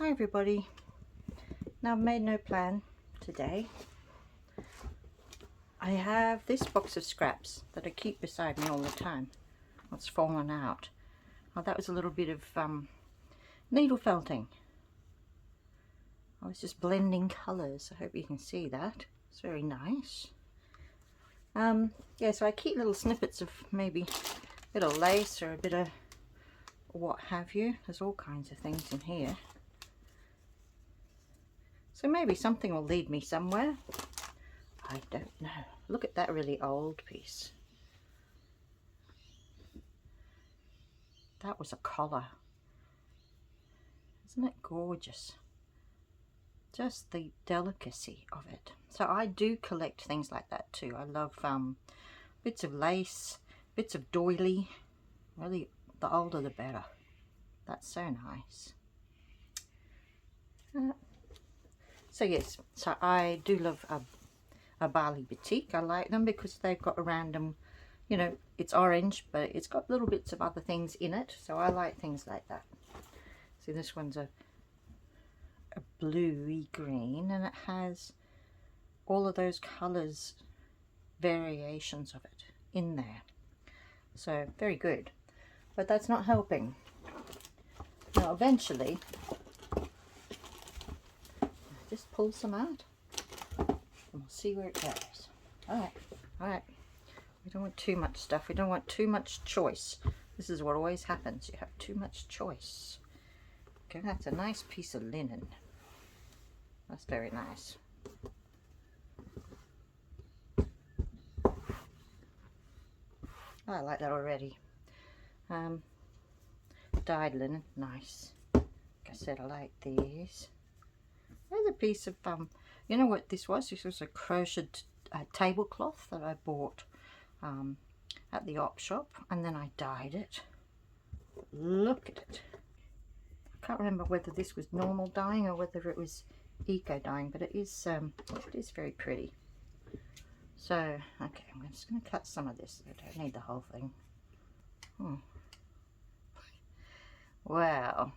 Hi everybody. Now I've made no plan today. I have this box of scraps that I keep beside me all the time. It's fallen out. Oh, that was a little bit of needle felting. I was just blending colours. I hope you can see that. It's very nice. Yeah, so I keep little snippets of maybe a bit of lace or a bit of what have you. There's all kinds of things in here. So maybe something will lead me somewhere. I don't know. Look at that really old piece. That was a collar. Isn't it gorgeous? Just the delicacy of it. So I do collect things like that too. I love bits of lace, bits of doily. Really, the older the better. That's so nice. So yes, so I do love a Bali batik. I like them because they've got a random, you know, it's orange, but it's got little bits of other things in it. So I like things like that. See, this one's a bluey green, and it has all of those colours, variations of it in there. So very good. But that's not helping. Now eventually, just pull some out and we'll see where it goes. Alright. We don't want too much stuff. We don't want too much choice. This is what always happens. You have too much choice. Okay, that's a nice piece of linen. That's very nice. I like that already. Dyed linen, nice. Like I said, I like these. There's a piece of, you know what this was? This was a crocheted tablecloth that I bought at the op shop, and then I dyed it. Look at it. I can't remember whether this was normal dyeing or whether it was eco dyeing, but it is very pretty. So, okay, I'm just going to cut some of this. I don't need the whole thing. Wow.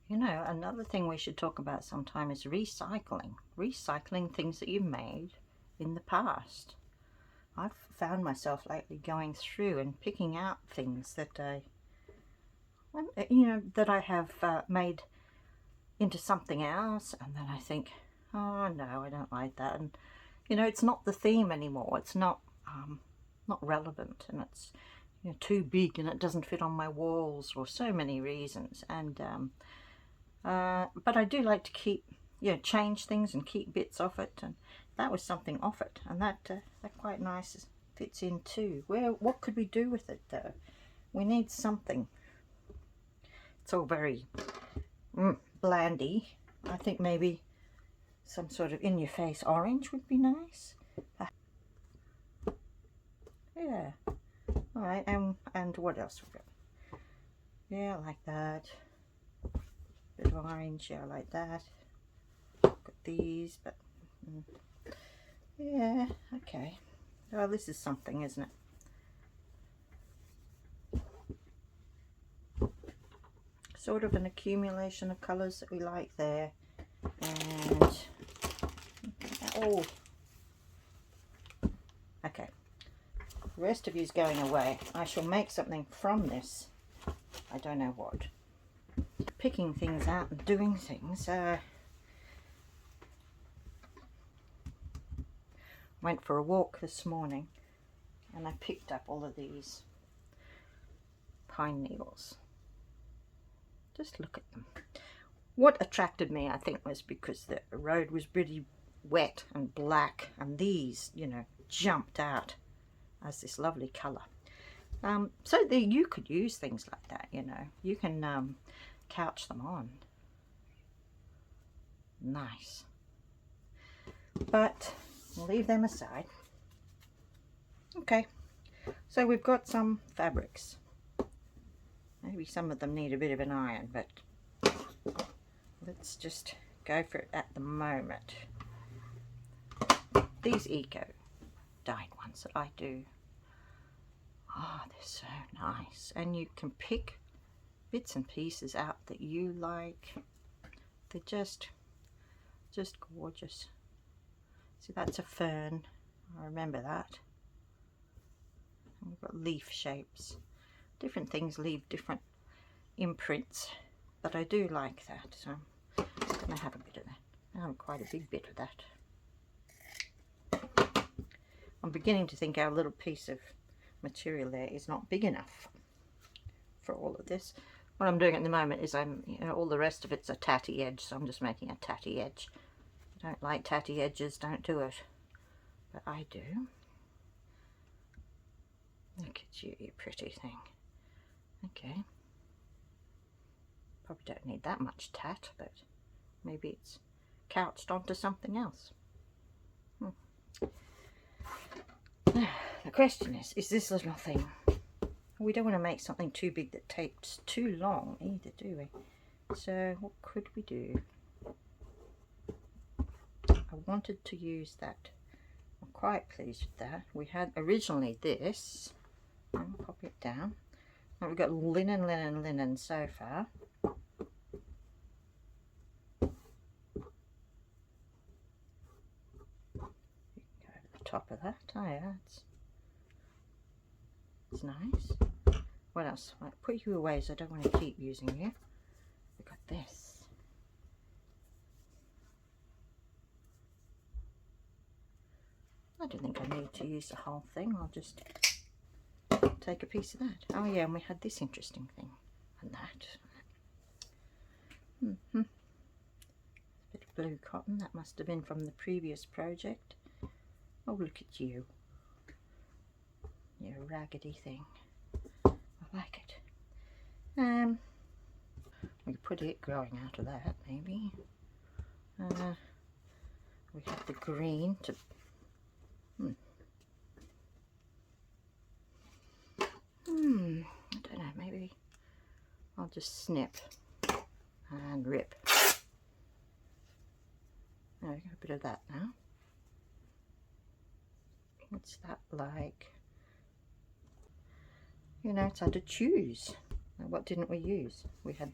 You know, another thing we should talk about sometime is recycling. Recycling things that you made in the past. I've found myself lately going through and picking out things that I have made into something else, and then I think, oh no, I don't like that, and you know, it's not the theme anymore. It's not relevant, and it's, you know, too big, and it doesn't fit on my walls for so many reasons. And but I do like to keep, you know, change things and keep bits off it, and that was something off it, and that quite nice fits in too. What could we do with it though? We need something. It's all very blandy. I think maybe some sort of in-your-face orange would be nice. Yeah. All right, and what else we got? Yeah, I like that. Bit of orange, yeah, I like that. Got these, but yeah, okay. Well, this is something, isn't it? Sort of an accumulation of colours that we like there. And oh, okay. The rest of you is going away. I shall make something from this. I don't know what. Picking things out and doing things. Went for a walk this morning and I picked up all of these pine needles. Just look at them. What attracted me, I think, was because the road was pretty wet and black, and these, you know, jumped out as this lovely colour. So you could use things like that, you know. You can couch them on. Nice. But we'll leave them aside. Okay, so we've got some fabrics. Maybe some of them need a bit of an iron, but let's just go for it at the moment. These eco dyed ones that I do, oh, they're so nice, and you can pick bits and pieces out that you like. They're just gorgeous. See, that's a fern. I remember that. And we've got leaf shapes. Different things leave different imprints, but I do like that, so I'm going to have a bit of that. Oh, quite a big bit of that. I'm beginning to think our little piece of material there is not big enough for all of this. What I'm doing at the moment is all the rest of it's a tatty edge, so I'm just making a tatty edge. I don't like tatty edges, don't do it. But I do. Look at you, you pretty thing. Okay. Probably don't need that much tat, but maybe it's couched onto something else. The question is this little thing, we don't want to make something too big that takes too long either, do we? So what could we do? I wanted to use that. I'm quite pleased with that. We had originally this. I'll pop it down. And we've got linen so far. Go over the top of that. Oh yeah, it's nice. What else? I'll put you away so I don't want to keep using you. We've got this. I don't think I need to use the whole thing. I'll just take a piece of that. Oh yeah, and we had this interesting thing and that. A bit of blue cotton. That must have been from the previous project. Oh, look at you. You're a raggedy thing. I like it. We could put it growing out of that, maybe. We have the green to... I don't know, maybe I'll just snip and rip. There we go, a bit of that now. What's that like? You know, it's hard to choose. Now, what didn't we use? We had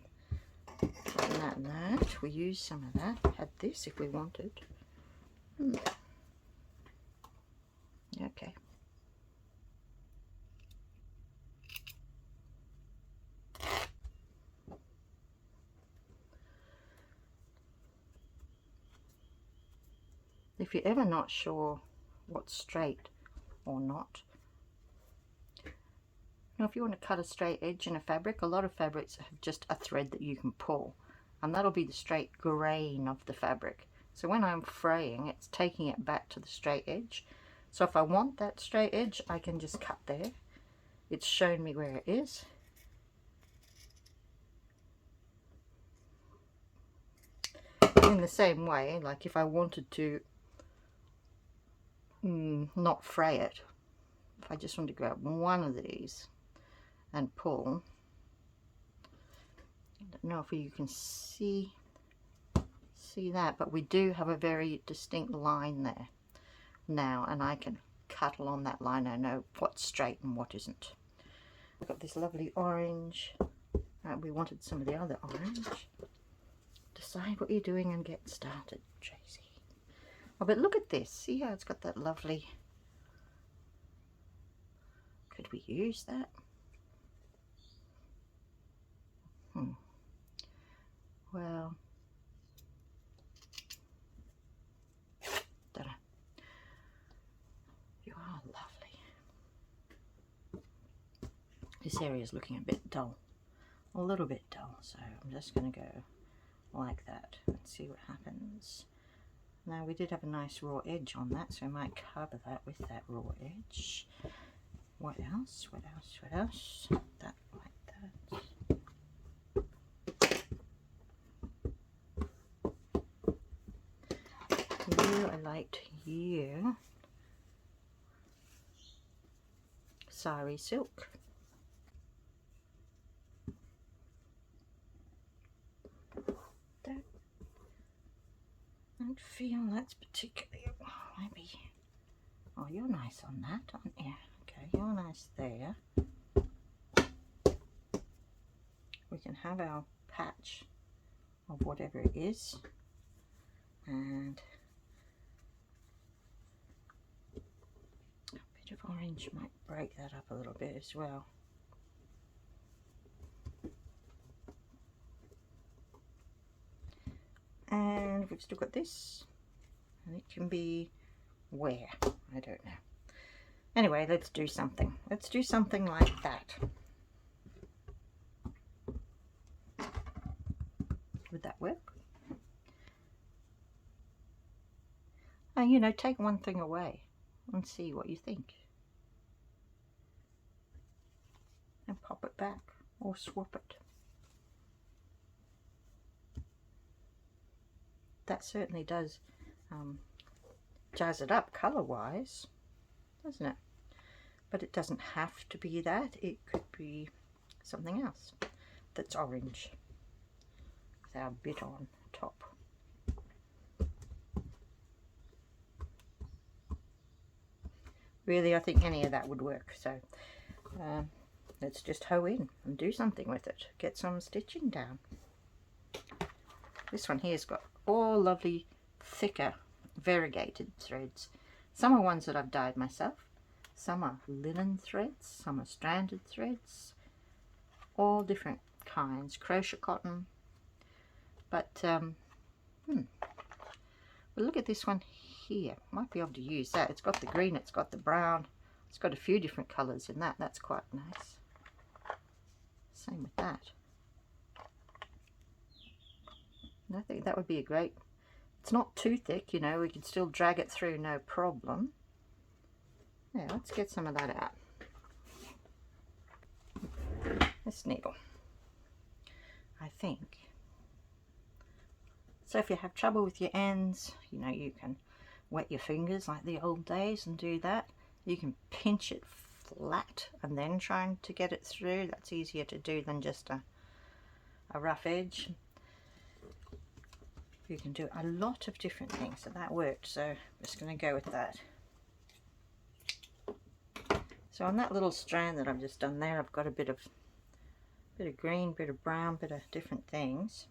that and that. We used some of that. We had this if we wanted. Okay. If you're ever not sure what's straight or not, now if you want to cut a straight edge in a fabric, a lot of fabrics have just a thread that you can pull, and that'll be the straight grain of the fabric. So when I'm fraying, it's taking it back to the straight edge. So if I want that straight edge, I can just cut there. It's shown me where it is. In the same way, like if I wanted to not fray it, if I just want to grab one of these and pull, I don't know if you can see that, but we do have a very distinct line there now, and I can cut along that line. I know what's straight and what isn't. We've got this lovely orange. We wanted some of the other orange. Decide what you're doing and get started, Tracy. Oh, but look at this. See how it's got that lovely... Could we use that? Well, don't know. You are lovely. This area is looking a bit dull. A little bit dull, so I'm just going to go like that and see what happens. Now we did have a nice raw edge on that, so I might cover that with that raw edge. What else? What else? What else? That like that. You, I liked you. Sari silk. I don't feel that's particularly, maybe, oh, you're nice on that, aren't you? Okay, you're nice there. We can have our patch of whatever it is, and a bit of orange might break that up a little bit as well. And we've still got this, and it can be where, I don't know. Anyway, let's do something. Let's do something like that. Would that work? And you know, take one thing away and see what you think. And pop it back or swap it. That certainly does jazz it up colour-wise, doesn't it? But it doesn't have to be that. It could be something else that's orange with our bit on top. Really, I think any of that would work. So let's just hoe in and do something with it. Get some stitching down. This one here's got all lovely thicker variegated threads. Some are ones that I've dyed myself, some are linen threads, some are stranded threads, all different kinds, crochet cotton. But well, look at this one here, might be able to use that. It's got the green, it's got the brown, it's got a few different colours in that. That's quite nice. Same with that. I think that would be a great, it's not too thick, you know, we can still drag it through no problem. Yeah, let's get some of that out. This needle, I think. So if you have trouble with your ends, you know, you can wet your fingers like the old days and do that. You can pinch it flat and then trying to get it through. That's easier to do than just a rough edge. You can do a lot of different things, so that worked, so I'm just going to go with that. So on that little strand that I've just done there, I've got a bit of green, bit of brown, bit of different things.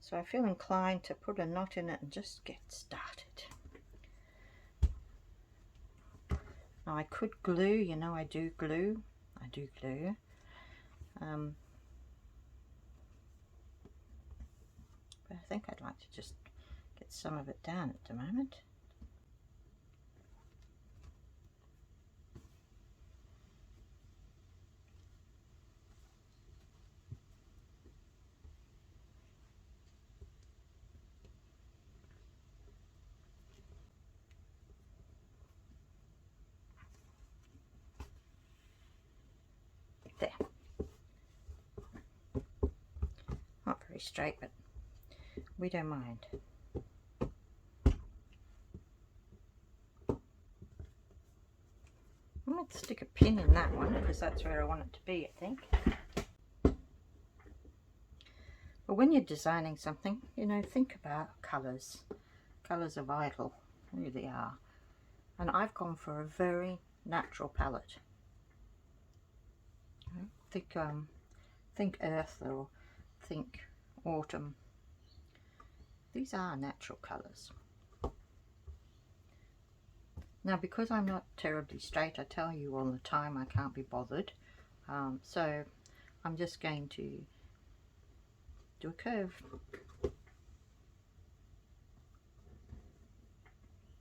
So I feel inclined to put a knot in it and just get started. Now I could glue, you know, I do glue. But I think I'd like to just get some of it down at the moment. There. Not very straight, but we don't mind. Let's stick a pin in that one because that's where I want it to be, I think. But when you're designing something, you know, think about colours. Colours are vital, really are. And I've gone for a very natural palette. Think earth or think autumn. These are natural colours. Now, because I'm not terribly straight, I tell you all the time I can't be bothered. So I'm just going to do a curve.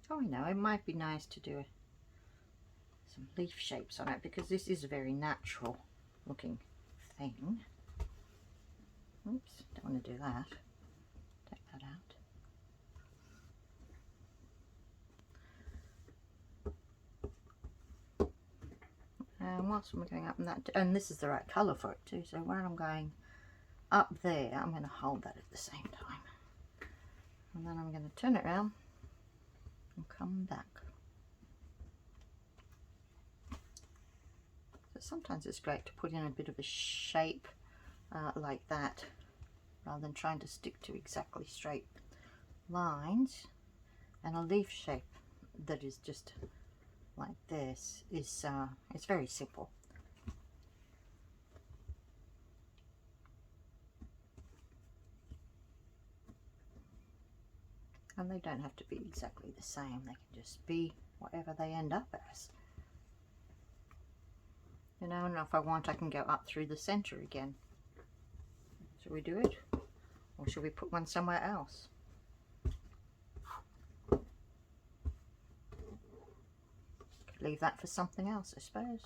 Oh, I know, it might be nice to do some leaf shapes on it because this is a very natural looking thing. Oops, don't want to do that. Take that out. And whilst I'm going up in that, and this is the right colour for it too, so when I'm going up there, I'm going to hold that at the same time. And then I'm going to turn it around and come back. So sometimes it's great to put in a bit of a shape like that, rather than trying to stick to exactly straight lines. And a leaf shape that is just like this is it's very simple. And they don't have to be exactly the same, they can just be whatever they end up as. You know, and if I want, I can go up through the center again. Should we do it? Or should we put one somewhere else? Could leave that for something else, I suppose.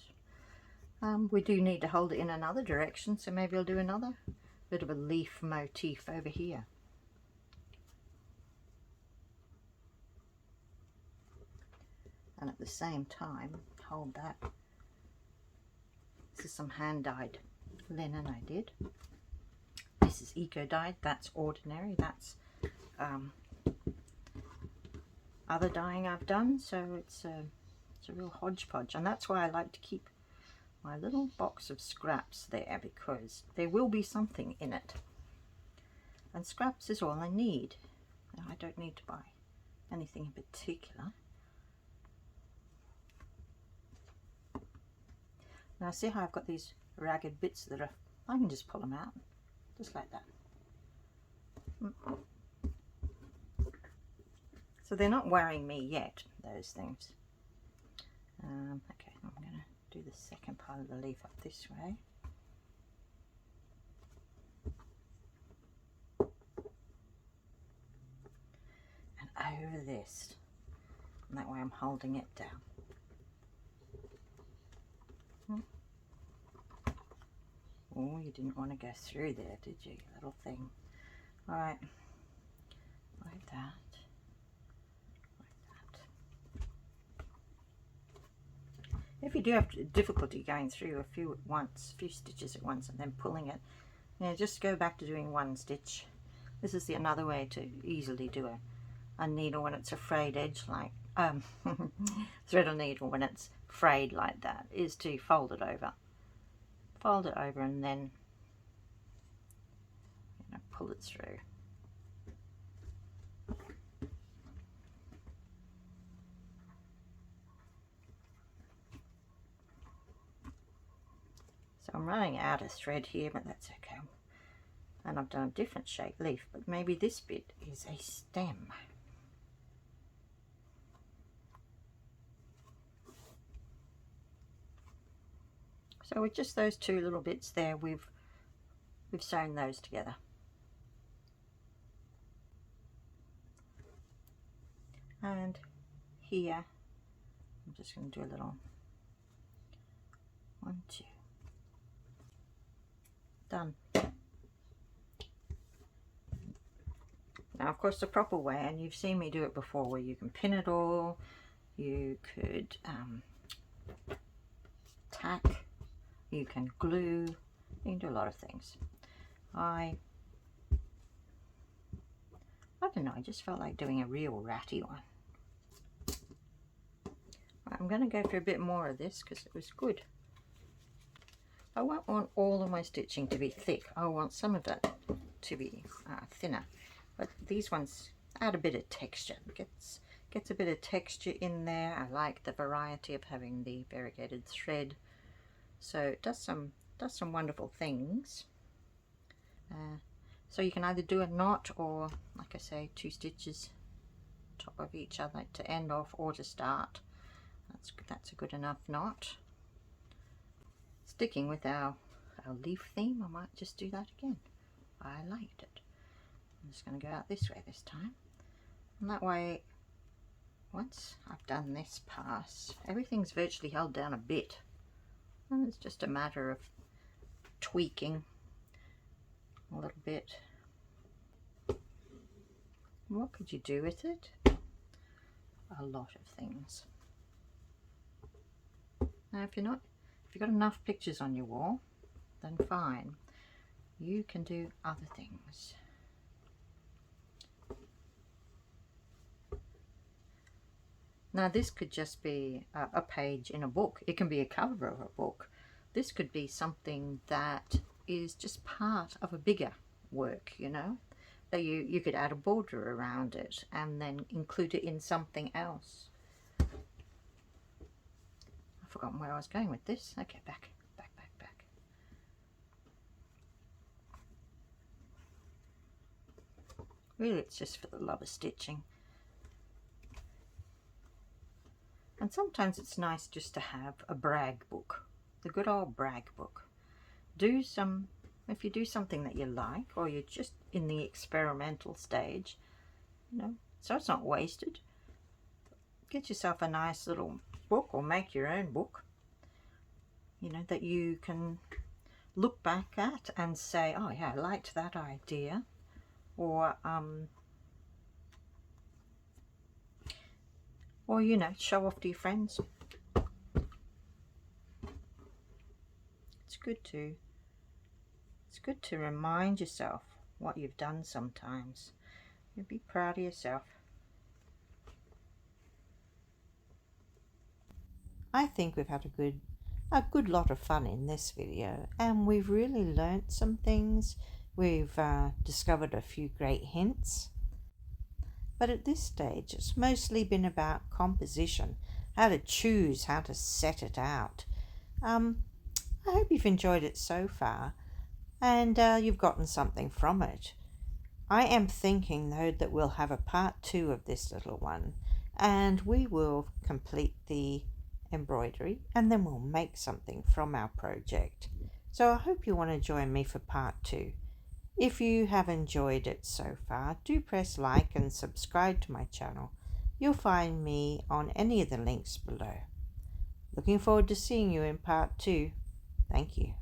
We do need to hold it in another direction, so maybe I'll do another bit of a leaf motif over here. And at the same time, hold that. This is some hand-dyed linen I did. This is eco-dyed, that's ordinary, that's other dyeing I've done, so it's a real hodgepodge. And that's why I like to keep my little box of scraps there, because there will be something in it. And scraps is all I need. I don't need to buy anything in particular. Now see how I've got these ragged bits that I can just pull them out, just like that. So they're not worrying me yet, those things. Okay, I'm going to do the second part of the leaf up this way. And over this. And that way I'm holding it down. Oh, you didn't want to go through there, did you, little thing? Alright, like that. If you do have difficulty going through a few stitches at once and then pulling it, just go back to doing one stitch. This is another way to easily do a needle when it's a frayed edge, like thread a needle when it's frayed like that, is to fold it over. Fold it over and then pull it through. So I'm running out of thread here, but that's okay. And I've done a different shaped leaf, but maybe this bit is a stem. So with just those two little bits there, we've sewn those together. And here, I'm just going to do a little 1, 2. Done. Now of course the proper way, and you've seen me do it before, where you can pin it all, you could tack, you can glue, you can do a lot of things. I don't know, I just felt like doing a real ratty one. Right, I'm going to go for a bit more of this because it was good. I won't want all of my stitching to be thick, I want some of it to be thinner. But these ones add a bit of texture, gets a bit of texture in there. I like the variety of having the variegated thread, so it does some wonderful things. So you can either do a knot, or like I say, 2 stitches top of each other to end off or to start. That's a good enough knot. Sticking with our leaf theme, I might just do that again. I liked it. I'm just going to go out this way this time, and that way, once I've done this pass, everything's virtually held down a bit, and it's just a matter of tweaking a little bit. What could you do with it? A lot of things. Now if you've got enough pictures on your wall, then fine, you can do other things. Now this could just be a page in a book. It can be a cover of a book. This could be something that is just part of a bigger work, you know. That you could add a border around it and then include it in something else. I've forgotten where I was going with this. Okay, back. Really, it's just for the love of stitching. And sometimes it's nice just to have a brag book, the good old brag book. If you do something that you like, or you're just in the experimental stage, you know, so it's not wasted. Get yourself a nice little book, or make your own book, you know, that you can look back at and say, oh yeah, I liked that idea. Or you know, show off to your friends. It's good to remind yourself what you've done sometimes. You'll be proud of yourself. I think we've had a good lot of fun in this video, and we've really learnt some things. We've discovered a few great hints. But at this stage, it's mostly been about composition, how to choose, how to set it out. I hope you've enjoyed it so far, and you've gotten something from it. I am thinking, though, that we'll have a part 2 of this little one, and we will complete the embroidery, and then we'll make something from our project. So I hope you want to join me for part 2. If you have enjoyed it so far, do press like and subscribe to my channel. You'll find me on any of the links below. Looking forward to seeing you in part 2. Thank you.